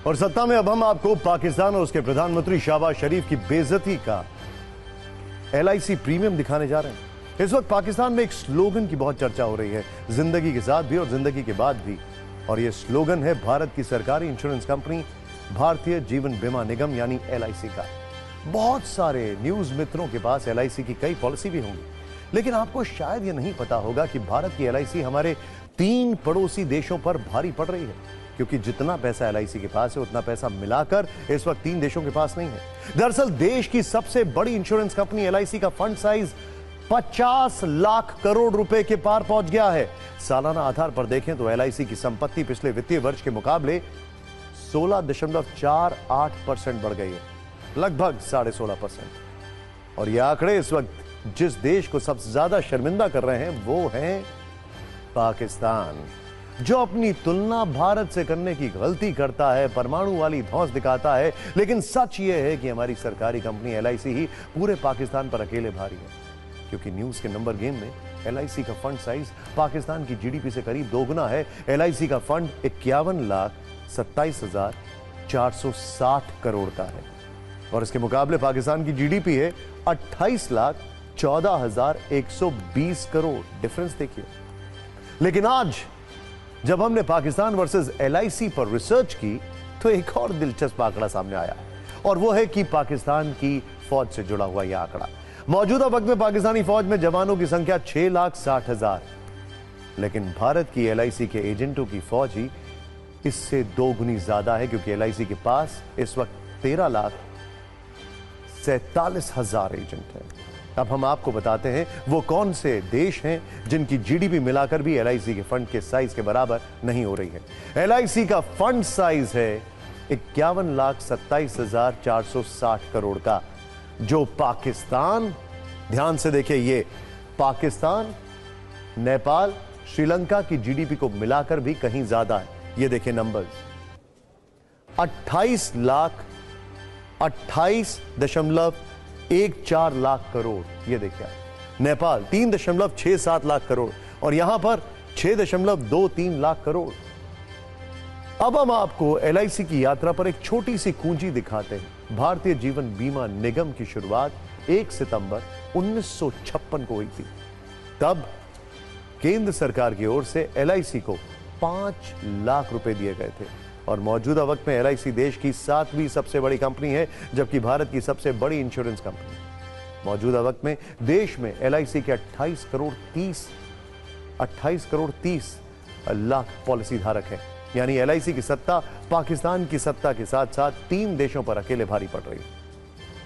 और सत्ता में अब हम आपको पाकिस्तान और उसके प्रधानमंत्री शहबाज शरीफ की बेइज्जती का LIC प्रीमियम दिखाने जा रहे हैं। इस वक्त पाकिस्तान में एक स्लोगन की बहुत चर्चा हो रही है, जिंदगी के साथ भी और जिंदगी के बाद भी। और यह स्लोगन है भारत की सरकारी इंश्योरेंस कंपनी भारतीय जीवन बीमा निगम यानी LIC का। बहुत सारे न्यूज मित्रों के पास LIC की कई पॉलिसी भी होंगी, लेकिन आपको शायद यह नहीं पता होगा कि भारत की LIC हमारे 3 पड़ोसी देशों पर भारी पड़ रही है, क्योंकि जितना पैसा LIC के पास है उतना पैसा मिलाकर इस वक्त 3 देशों के पास नहीं है। दरअसल देश की सबसे बड़ी इंश्योरेंस कंपनी LIC का फंड साइज 50 लाख करोड़ रुपए के पार पहुंच गया है। सालाना आधार पर देखें तो LIC की संपत्ति पिछले वित्तीय वर्ष के मुकाबले 16.48% बढ़ गई है, लगभग 16.5%। और यह आंकड़े इस वक्त जिस देश को सबसे ज्यादा शर्मिंदा कर रहे हैं वो है पाकिस्तान, जो अपनी तुलना भारत से करने की गलती करता है, परमाणु वाली धौंस दिखाता है। लेकिन सच यह है कि हमारी सरकारी कंपनी LIC ही पूरे पाकिस्तान पर अकेले भारी है, क्योंकि न्यूज के नंबर गेम में LIC का फंड साइज पाकिस्तान की GDP से करीब दोगुना है। LIC का फंड 51,27,460 करोड़ का है और इसके मुकाबले पाकिस्तान की GDP है 28,14,120 करोड़। डिफरेंस देखिए। लेकिन आज जब हमने पाकिस्तान वर्सेस LIC पर रिसर्च की तो एक और दिलचस्प आंकड़ा सामने आया, और वो है कि पाकिस्तान की फौज से जुड़ा हुआ यह आंकड़ा। मौजूदा वक्त में पाकिस्तानी फौज में जवानों की संख्या 6,60,000, लेकिन भारत की LIC के एजेंटों की फौज ही इससे 2 गुनी ज्यादा है, क्योंकि LIC के पास इस वक्त 13,47,000 एजेंट हैं। अब हम आपको बताते हैं वो कौन से देश हैं जिनकी GDP मिलाकर भी LIC के फंड के साइज के बराबर नहीं हो रही है। LIC का फंड साइज है 51,27,460 करोड़ का, जो पाकिस्तान, ध्यान से देखिए, ये पाकिस्तान, नेपाल, श्रीलंका की GDP को मिलाकर भी कहीं ज्यादा है। ये देखिए नंबर्स, 28.14 लाख करोड़, ये देखिए। नेपाल 3.67 लाख करोड़ और यहां पर 6.23 लाख करोड़। अब हम आपको LIC की यात्रा पर एक छोटी सी कुंजी दिखाते हैं। भारतीय जीवन बीमा निगम की शुरुआत 1 सितंबर 1956 को हुई थी। तब केंद्र सरकार की ओर से LIC को 5 लाख रुपए दिए गए थे और मौजूदा वक्त में LIC देश की 7वीं सबसे बड़ी कंपनी है, जबकि भारत की सबसे बड़ी इंश्योरेंस कंपनी। मौजूदा वक्त में देश में LIC के 28 करोड़ 30 लाख पॉलिसी धारक हैं। यानी LIC की सत्ता पाकिस्तान की सत्ता के साथ साथ 3 देशों पर अकेले भारी पड़ रही है।